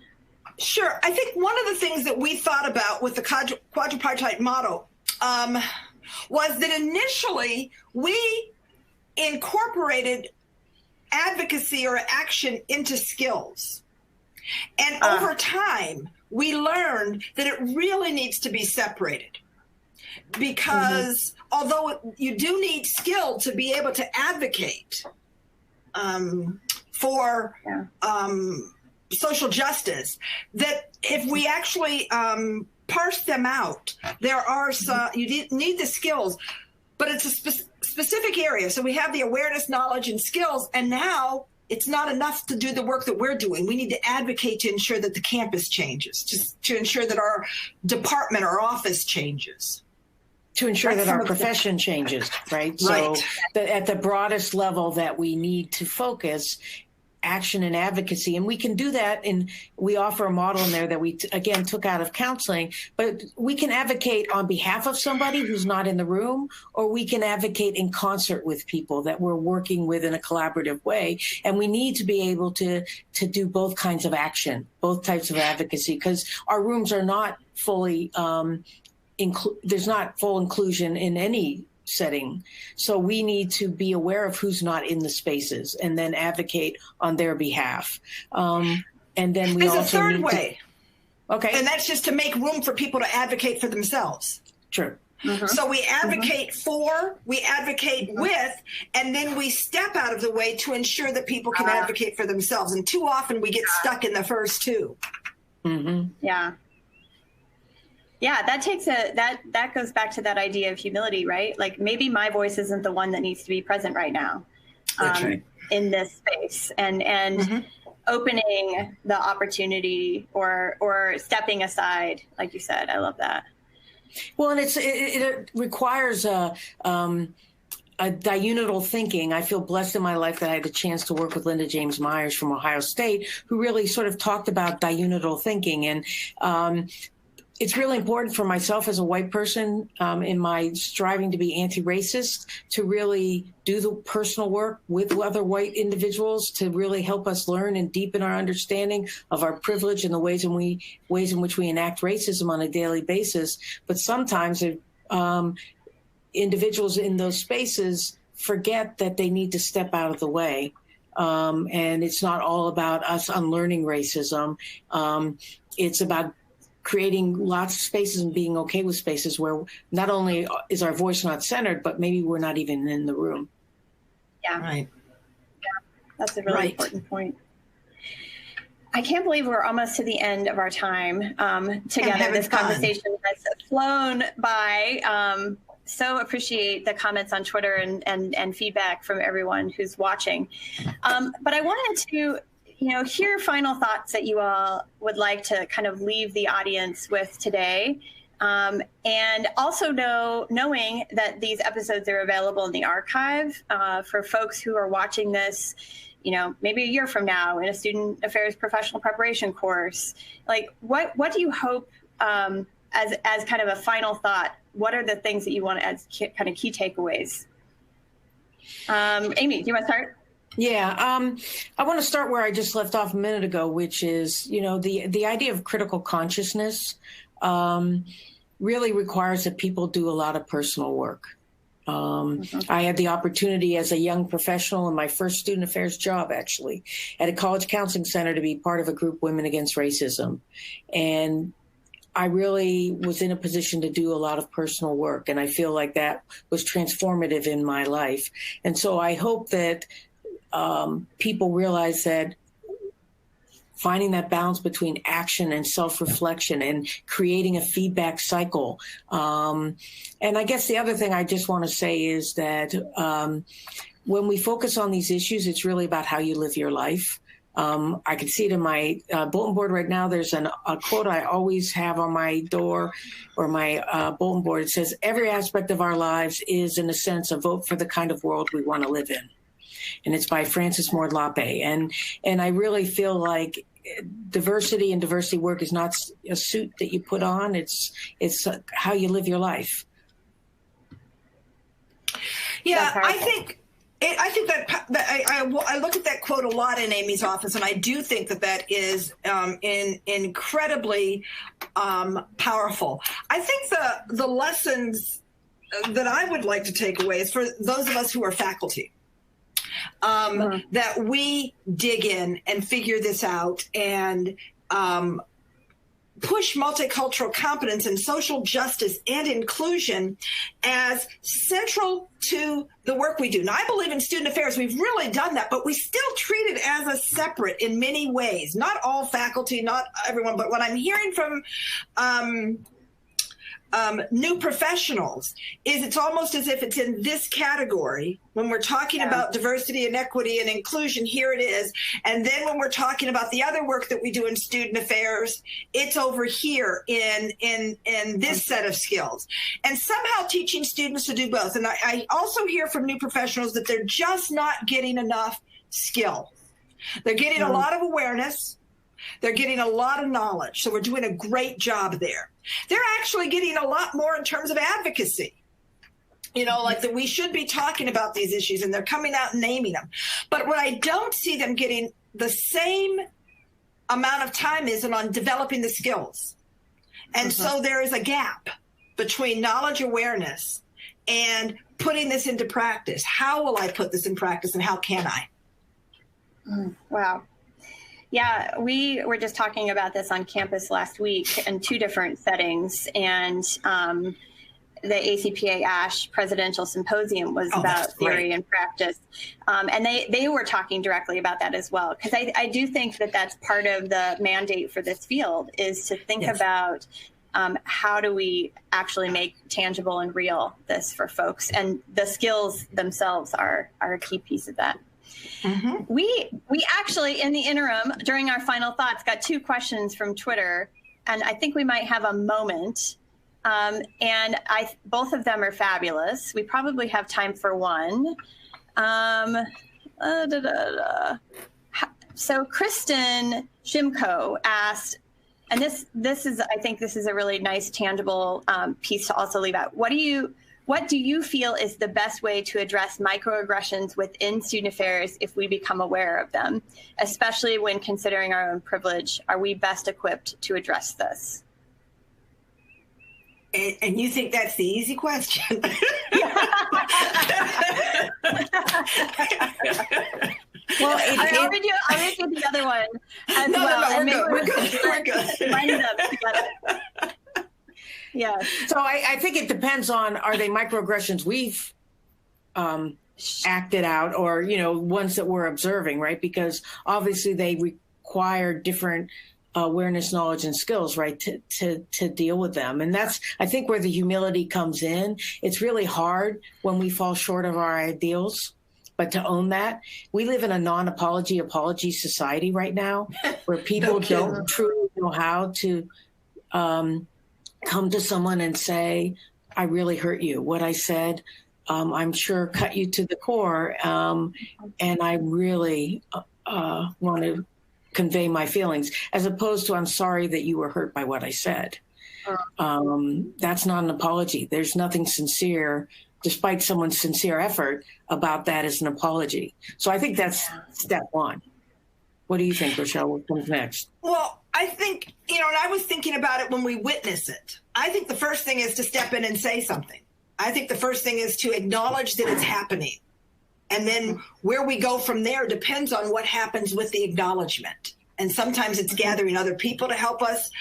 Sure. I think one of the things that we thought about with the quadripartite model was that initially we incorporated advocacy or action into skills. And over time, we learned that it really needs to be separated. Because although you do need skill to be able to advocate for social justice, that if we actually parse them out, there are some, you need the skills, but it's a specific area. So we have the awareness, knowledge, and skills, and now it's not enough to do the work that we're doing. We need to advocate to ensure that the campus changes, just to ensure that our department or office changes. To ensure that our profession changes, right? So at the broadest level that we need to focus action and advocacy. And we can do that. And we offer a model in there that we, again, took out of counseling, but we can advocate on behalf of somebody who's not in the room, or we can advocate in concert with people that we're working with in a collaborative way. And we need to be able to do both kinds of action, both types of advocacy, because our rooms are not fully, there's not full inclusion in any setting. So we need to be aware of who's not in the spaces and then advocate on their behalf. And then we There's also a third need way. Okay. And that's just to make room for people to advocate for themselves. True. Mm-hmm. So we advocate for, we advocate with, and then we step out of the way to ensure that people can advocate for themselves. And too often we get stuck in the first two. Mm-hmm. Yeah. Yeah, that takes that goes back to that idea of humility, right? Like maybe my voice isn't the one that needs to be present right now in this space, and opening the opportunity or stepping aside, like you said. I love that. Well, and it requires diurnal thinking. I feel blessed in my life that I had a chance to work with Linda James Myers from Ohio State, who really sort of talked about diurnal thinking. And it's really important for myself as a white person in my striving to be anti-racist to really do the personal work with other white individuals to really help us learn and deepen our understanding of our privilege and the ways in which we enact racism on a daily basis. But sometimes individuals in those spaces forget that they need to step out of the way. And it's not all about us unlearning racism. It's about creating lots of spaces and being okay with spaces where not only is our voice not centered, but maybe we're not even in the room. Yeah. Right. Yeah. That's a really important point. I can't believe we're almost to the end of our time together. This conversation has flown by. So appreciate the comments on Twitter and feedback from everyone who's watching. But I wanted to hear final thoughts that you all would like to kind of leave the audience with today. And also knowing that these episodes are available in the archive for folks who are watching this, maybe a year from now in a student affairs professional preparation course. Like, what do you hope as kind of a final thought? What are the things that you want as kind of key takeaways? Amy, do you want to start? Yeah, I want to start where I just left off a minute ago, which is, the idea of critical consciousness really requires that people do a lot of personal work. I had the opportunity as a young professional in my first student affairs job, actually, at a college counseling center to be part of a group, Women Against Racism. And I really was in a position to do a lot of personal work. And I feel like that was transformative in my life. And so I hope that people realize that finding that balance between action and self-reflection and creating a feedback cycle. And I guess the other thing I just want to say is that when we focus on these issues, it's really about how you live your life. I can see it in my bulletin board right now. There's a quote I always have on my door or my bulletin board. It says, every aspect of our lives is, in a sense, a vote for the kind of world we want to live in. And it's by Frances Moore Lappe. And I really feel like diversity and diversity work is not a suit that you put on. It's how you live your life. Yeah, I think that I look at that quote a lot in Amy's office, and I do think that is incredibly powerful. I think the lessons that I would like to take away is for those of us who are faculty. That we dig in and figure this out and push multicultural competence and social justice and inclusion as central to the work we do. Now, I believe in student affairs, we've really done that, but we still treat it as a separate in many ways. Not all faculty, not everyone, but what I'm hearing from new professionals is it's almost as if it's in this category. When we're talking about diversity and equity and inclusion, here it is. And then when we're talking about the other work that we do in student affairs, it's over here in this set of skills. And somehow teaching students to do both. And I also hear from new professionals that they're just not getting enough skill. They're getting a lot of awareness. They're getting a lot of knowledge. So we're doing a great job there. They're actually getting a lot more in terms of advocacy. Like that we should be talking about these issues, and they're coming out and naming them. But what I don't see them getting the same amount of time is on developing the skills. And so there is a gap between knowledge awareness and putting this into practice. How will I put this in practice, and how can I? Wow. Yeah, we were just talking about this on campus last week in two different settings. And the ACPA ASH Presidential Symposium was about theory and practice. And they were talking directly about that as well. Because I do think that that's part of the mandate for this field is to think about how do we actually make tangible and real this for folks. And the skills themselves are a key piece of that. Mm-hmm. We actually, in the interim, during our final thoughts, got two questions from Twitter, and I think we might have a moment And both of them are fabulous. We probably have time for one. So Kristen Shimko asked, and this is, I think this is a really nice, tangible piece to also leave out. What do you feel is the best way to address microaggressions within student affairs if we become aware of them, especially when considering our own privilege? Are we best equipped to address this? And you think that's the easy question? Well, I'll read you the other one as well. No, we're good. Line it up together. Yeah. So I think it depends on, are they microaggressions we've acted out, or, ones that we're observing, right? Because obviously they require different awareness, knowledge, and skills, right, to deal with them. And that's, I think, where the humility comes in. It's really hard when we fall short of our ideals, but to own that. We live in a apology society right now, where people don't truly know how to come to someone and say, I really hurt you. What I said, I'm sure cut you to the core. And I really want to convey my feelings, as opposed to, I'm sorry that you were hurt by what I said. That's not an apology. There's nothing sincere, despite someone's sincere effort, about that as an apology. So I think that's step one. What do you think, Raechele? What comes next? Well, I think, and I was thinking about it when we witness it. I think the first thing is to step in and say something. I think the first thing is to acknowledge that it's happening. And then where we go from there depends on what happens with the acknowledgement. And sometimes it's gathering other people to help us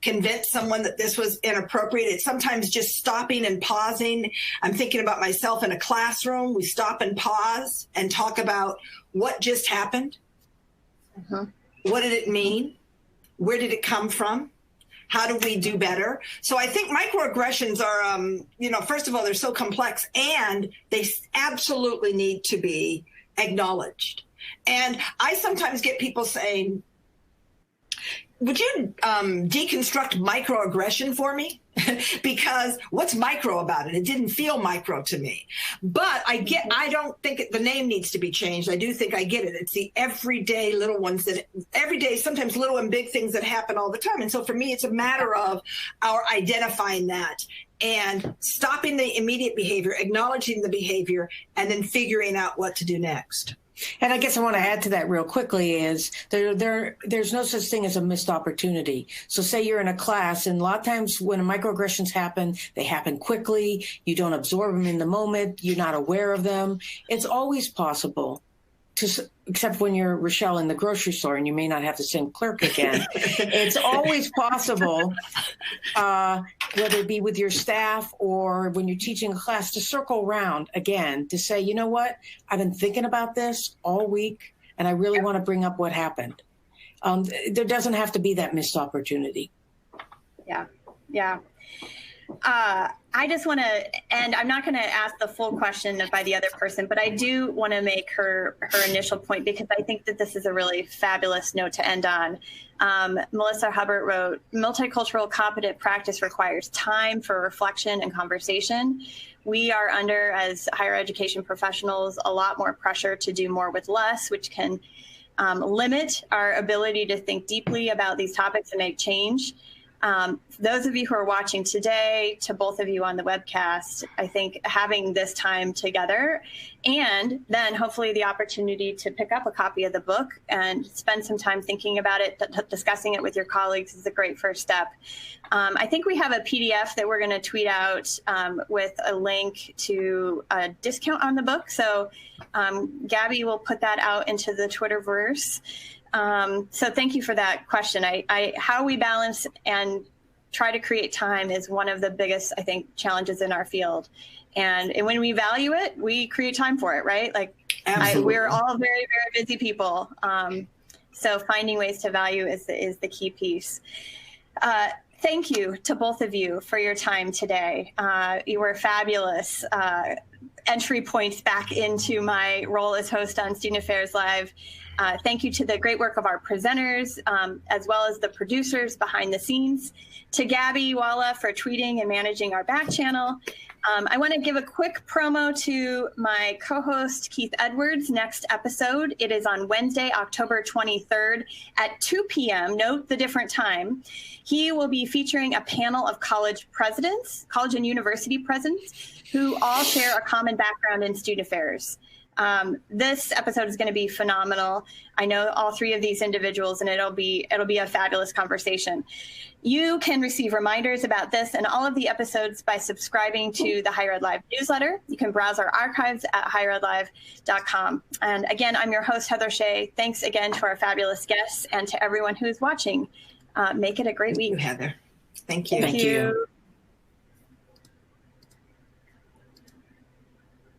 convince someone that this was inappropriate. It's sometimes just stopping and pausing. I'm thinking about myself in a classroom. We stop and pause and talk about what just happened. What did it mean? Where did it come from? How do we do better? So I think microaggressions are, first of all, they're so complex, and they absolutely need to be acknowledged. And I sometimes get people saying, would you deconstruct microaggression for me? Because what's micro about it? It didn't feel micro to me. But I don't think the name needs to be changed. I do think I get it. It's the everyday little ones sometimes little and big things that happen all the time. And so for me, it's a matter of our identifying that and stopping the immediate behavior, acknowledging the behavior, and then figuring out what to do next. And I guess I want to add to that real quickly is there's no such thing as a missed opportunity. So say you're in a class, and a lot of times when microaggressions happen, they happen quickly. You don't absorb them in the moment. You're not aware of them. It's always possible, except when you're Raechele in the grocery store and you may not have the same clerk again. It's always possible, whether it be with your staff or when you're teaching a class, to circle around again to say, you know what, I've been thinking about this all week and I really want to bring up what happened. There doesn't have to be that missed opportunity. Yeah. I just want to, and I'm not going to ask the full question by the other person, but I do want to make her initial point, because I think that this is a really fabulous note to end on. Melissa Hubbard wrote, multicultural competent practice requires time for reflection and conversation. We are under, as higher education professionals, a lot more pressure to do more with less, which can limit our ability to think deeply about these topics and make change. Those of you who are watching today, to both of you on the webcast, I think having this time together, and then hopefully the opportunity to pick up a copy of the book and spend some time thinking about it, discussing it with your colleagues, is a great first step. I think we have a PDF that we're going to tweet out with a link to a discount on the book. So Gabby will put that out into the Twitterverse. So thank you for that question. How we balance and try to create time is one of the biggest, I think, challenges in our field. And when we value it, we create time for it, right? Like, we're all very, very busy people. So finding ways to value is the key piece. Thank you to both of you for your time today. You were fabulous. entry points back into my role as host on Student Affairs Live. Thank you to the great work of our presenters, as well as the producers behind the scenes, to Gabby Walla for tweeting and managing our back channel. I want to give a quick promo to my co-host, Keith Edwards' next episode. It is on Wednesday, October 23rd at 2 p.m. Note the different time. He will be featuring a panel of college presidents, college and university presidents, who all share a common background in student affairs. This episode is going to be phenomenal. I know all three of these individuals, and it'll be a fabulous conversation. You can receive reminders about this and all of the episodes by subscribing to the Higher Ed Live newsletter. You can browse our archives at higheredlive.com. And again, I'm your host, Heather Shea. Thanks again to our fabulous guests and to everyone who's watching. Make it a great week. Thank you, Heather. Thank you. Thank you.